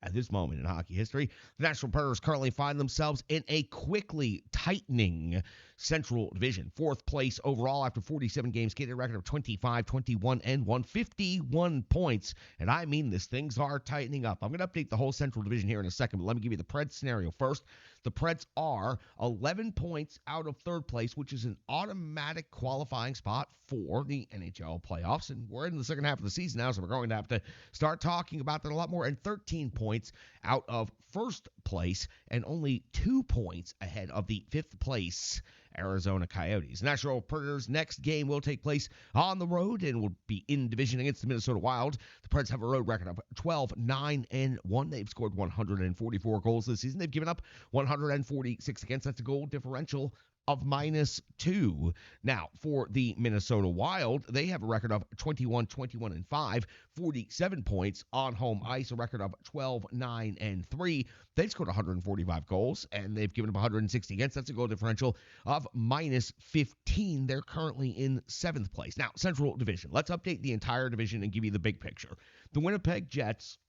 At this moment in hockey history, the Nashville Predators currently find themselves in a quickly tightening Central Division. Fourth place overall after 47 games, skated a record of 25, 21, and 151 points. And I mean this, things are tightening up. I'm going to update the whole Central Division here in a second, but let me give you the Preds scenario first. The Preds are 11 points out of third place, which is an automatic qualifying spot for the NHL playoffs. And we're in the second half of the season now, so we're going to have to start talking about that a lot more. And 13 points out of first place and only 2 points ahead of the fifth place Arizona Coyotes. Nashville Predators' next game will take place on the road and will be in division against the Minnesota Wild. The Preds have a road record of 12-9-1. They've scored 144 goals this season. They've given up 146 against. That's a goal differential of -2. Now, for the Minnesota Wild, they have a record of 21-21-5, 47 points on home ice, a record of 12-9-3. They've scored 145 goals, and they've given up 160 against. That's a goal differential of -15. They're currently in 7th place. Now, Central Division. Let's update the entire division and give you the big picture. The Winnipeg Jets,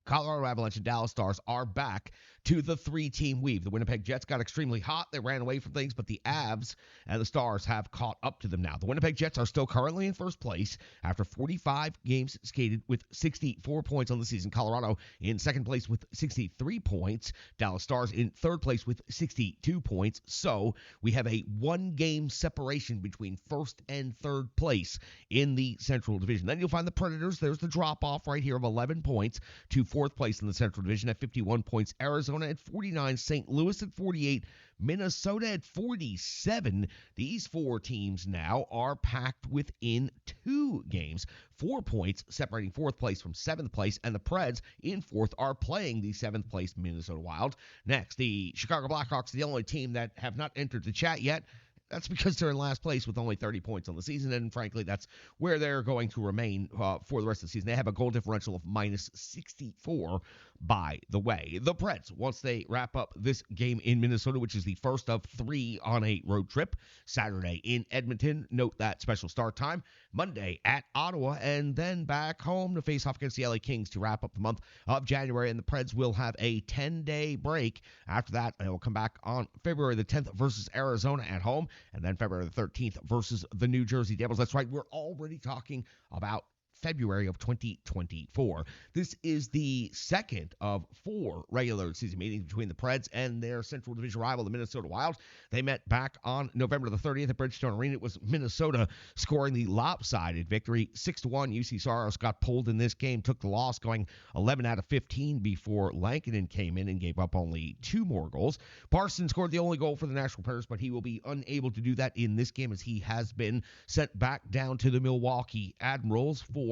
Colorado Avalanche, and Dallas Stars are back to the three-team weave. The Winnipeg Jets got extremely hot. They ran away from things, but the Avs and the Stars have caught up to them now. The Winnipeg Jets are still currently in first place after 45 games skated with 64 points on the season. Colorado in second place with 63 points. Dallas Stars in third place with 62 points. So we have a one-game separation between first and third place in the Central Division. Then you'll find the Predators. There's the drop-off right here of 11 points to fourth place in the Central Division at 51 points. Arizona at 49, St. Louis at 48, Minnesota at 47. These four teams now are packed within 2 games. 4 points separating fourth place from seventh place, and the Preds in fourth are playing the seventh place Minnesota Wild. Next, the Chicago Blackhawks, the only team that have not entered the chat yet. That's because they're in last place with only 30 points on the season, and frankly, that's where they're going to remain for the rest of the season. They have a goal differential of -64, by the way. The Preds, once they wrap up this game in Minnesota, which is the first of 3 on a road trip, Saturday in Edmonton, note that special start time, Monday at Ottawa, and then back home to face off against the LA Kings to wrap up the month of January, and the Preds will have a 10-day break. After that, they will come back on February the 10th versus Arizona at home, and then February the 13th versus the New Jersey Devils. That's right, we're already talking about February of 2024. This is the second of 4 regular season meetings between the Preds and their Central Division rival, the Minnesota Wild. They met back on November the 30th at Bridgestone Arena. It was Minnesota scoring the lopsided victory, 6-1. UC Saros got pulled in this game, took the loss, going 11 out of 15 before Lankinen came in and gave up only 2 more goals. Parsons scored the only goal for the Nashville Predators, but he will be unable to do that in this game as he has been sent back down to the Milwaukee Admirals for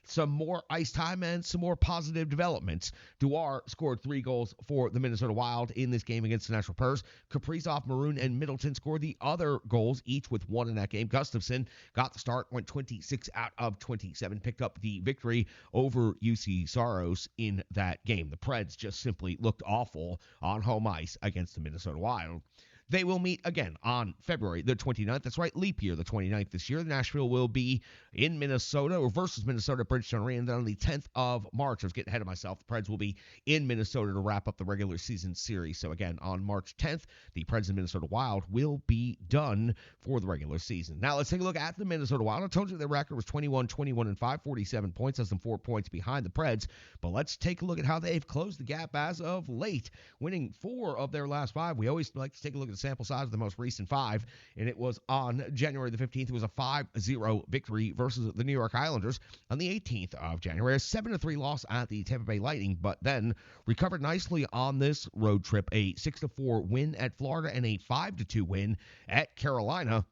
some more ice time and some more positive developments. Duar scored 3 goals for the Minnesota Wild in this game against the Nashville Predators. Kaprizov, Maroon, and Middleton scored the other goals, each with 1 in that game. Gustafsson got the start, went 26 out of 27, picked up the victory over UC Saros in that game. The Preds just simply looked awful on home ice against the Minnesota Wild. They will meet again on February the 29th. That's right, leap year, the 29th this year. Nashville will be in Minnesota, or versus Minnesota at Bridgestone Arena. And then on the 10th of March, I was getting ahead of myself, the Preds will be in Minnesota to wrap up the regular season series. So again, on March 10th, the Preds and Minnesota Wild will be done for the regular season. Now let's take a look at the Minnesota Wild. I told you their record was 21-21-5, 47 points, less than 4 points behind the Preds. But let's take a look at how they've closed the gap as of late, winning 4 of their last 5. We always like to take a look at the sample size of the most recent 5, and it was on January the 15th. It was a 5-0 victory versus the New York Islanders. On the 18th of January, a 7-3 loss at the Tampa Bay Lightning, but then recovered nicely on this road trip, a 6-4 win at Florida and a 5-2 win at Carolina.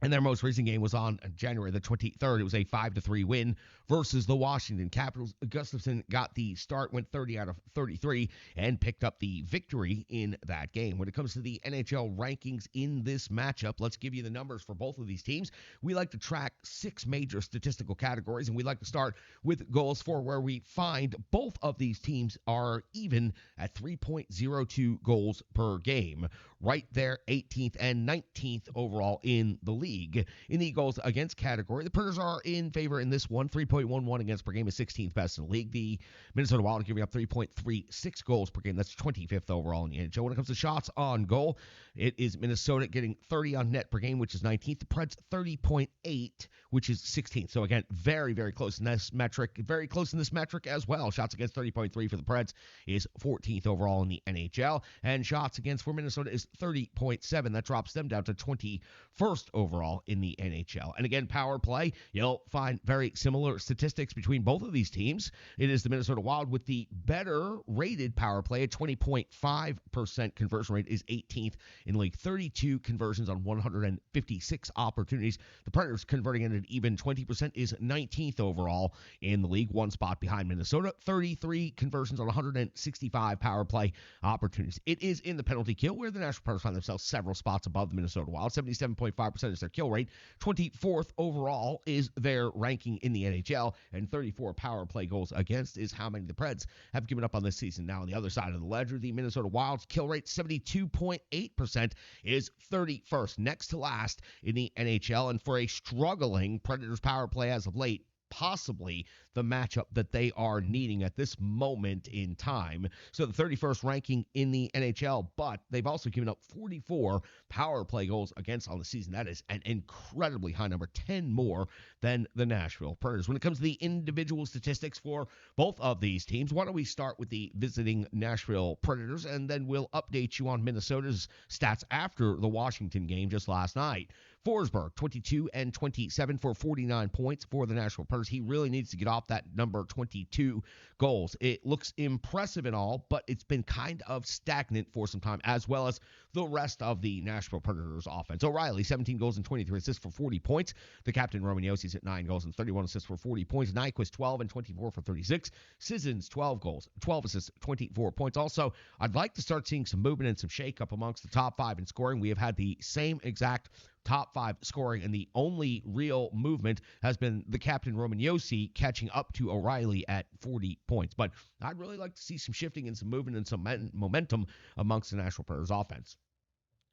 And their most recent game was on January the 23rd. It was a 5-3 win versus the Washington Capitals. Gustafsson got the start, went 30 out of 33, and picked up the victory in that game. When it comes to the NHL rankings in this matchup, let's give you the numbers for both of these teams. We like to track 6 major statistical categories, and we like to start with goals for, where we find both of these teams are even at 3.02 goals per game. Right there, 18th and 19th overall in the league. league in the goals against category. The Predators are in favor in this one. 3.11 against per game is 16th best in the league. The Minnesota Wild are giving up 3.36 goals per game. That's 25th overall in the NHL. When it comes to shots on goal, it is Minnesota getting 30 on net per game, which is 19th. The Preds 30.8, which is 16th. So again, very, very close in this metric. Very close in this metric as well. Shots against 30.3 for the Preds is 14th overall in the NHL. And shots against for Minnesota is 30.7. That drops them down to 21st overall in the NHL. And again, power play, you'll find very similar statistics between both of these teams. It is the Minnesota Wild with the better rated power play at 20.5% conversion rate is 18th in the league. 32 conversions on 156 opportunities. The Predators converting at an even 20% is 19th overall in the league, one spot behind Minnesota. 33 conversions on 165 power play opportunities. It is in the penalty kill where the Nashville Predators find themselves several spots above the Minnesota Wild. 77.5% is their kill rate. 24th overall is their ranking in the NHL, and 34 power play goals against is how many the Preds have given up on this season. Now, on the other side of the ledger, the Minnesota Wild's kill rate, 72.8%, is 31st, next to last in the NHL, and for a struggling Predators power play as of late, possibly the matchup that they are needing at this moment in time. So the 31st ranking in the NHL, but they've also given up 44 power play goals against on the season. That is an incredibly high number, 10 more than the Nashville Predators. When it comes to the individual statistics for both of these teams, why don't we start with the visiting Nashville Predators, and then we'll update you on Minnesota's stats after the Washington game just last night. Forsberg, 22 and 27 for 49 points for the Nashville Predators. He really needs to get off that number 22 goals. It looks impressive and all, but it's been kind of stagnant for some time, as well as the rest of the Nashville Predators offense. O'Reilly, 17 goals and 23 assists for 40 points. The captain, Roman Jossi's at 9 goals and 31 assists for 40 points. Nyquist, 12 and 24 for 36. Sissons, 12 goals, 12 assists, 24 points. Also, I'd like to start seeing some movement and some shakeup amongst the top 5 in scoring. We have had the same exact top 5 scoring, and the only real movement has been the captain, Roman Josi, catching up to O'Reilly at 40 points. But I'd really like to see some shifting and some movement and some momentum amongst the Nashville Predators offense.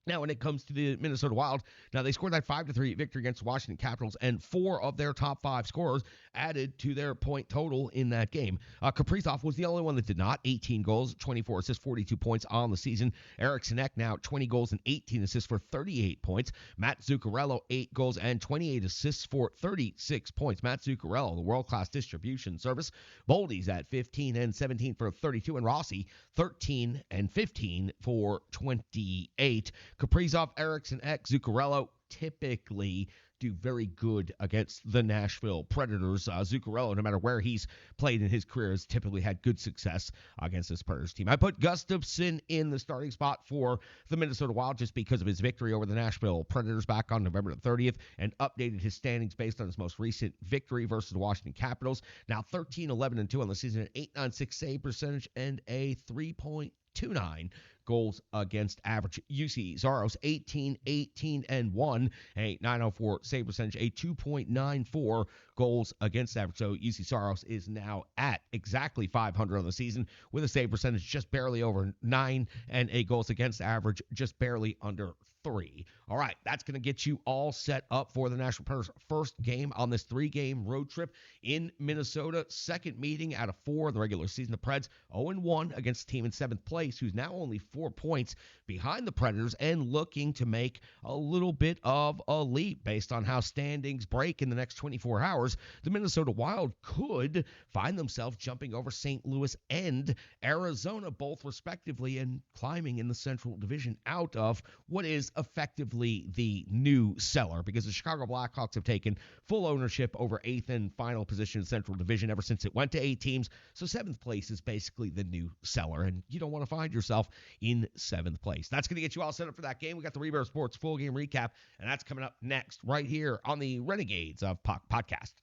Now, when it comes to the Minnesota Wild, now they scored that 5-3 victory against the Washington Capitals, and 4 of their top 5 scorers added to their point total in that game. Kaprizov was the only one that did not. 18 goals, 24 assists, 42 points on the season. Eriksson Ek now 20 goals and 18 assists for 38 points. Matt Zuccarello, 8 goals and 28 assists for 36 points. Matt Zuccarello, the world-class distribution service. Boldy's at 15 and 17 for 32, and Rossi, 13 and 15 for 28. Kaprizov, Eriksson Ek, Zuccarello typically do very good against the Nashville Predators. Zuccarello, no matter where he's played in his career, has typically had good success against this Predators team. I put Gustafsson in the starting spot for the Minnesota Wild just because of his victory over the Nashville Predators back on November the 30th, and updated his standings based on his most recent victory versus the Washington Capitals. Now 13-11-2 on the season, an .896 save percentage and a 3.29 goals against average. UC Zaros, 18-18-1, a .904 save percentage, a 2.94 goals against average. So UC Saros is now at exactly 500 on the season with a save percentage just barely over 9 and a goals against average just barely under 3. All right, that's going to get you all set up for the Nashville Predators' first game on this 3-game road trip in Minnesota. Second meeting out of 4 in the regular season. The Preds 0-1 against the team in 7th place, who's now only 4 points behind the Predators and looking to make a little bit of a leap based on how standings break in the next 24 hours. The Minnesota Wild could find themselves jumping over St. Louis and Arizona, both respectively, and climbing in the Central Division out of what is effectively the new cellar, because the Chicago Blackhawks have taken full ownership over 8th and final position in the Central Division ever since it went to 8 teams. So 7th place is basically the new cellar, and you don't want to find yourself in 7th place. That's going to get you all set up for that game. We got the Rebear Sports full game recap, and that's coming up next right here on the Renegades of Podcast.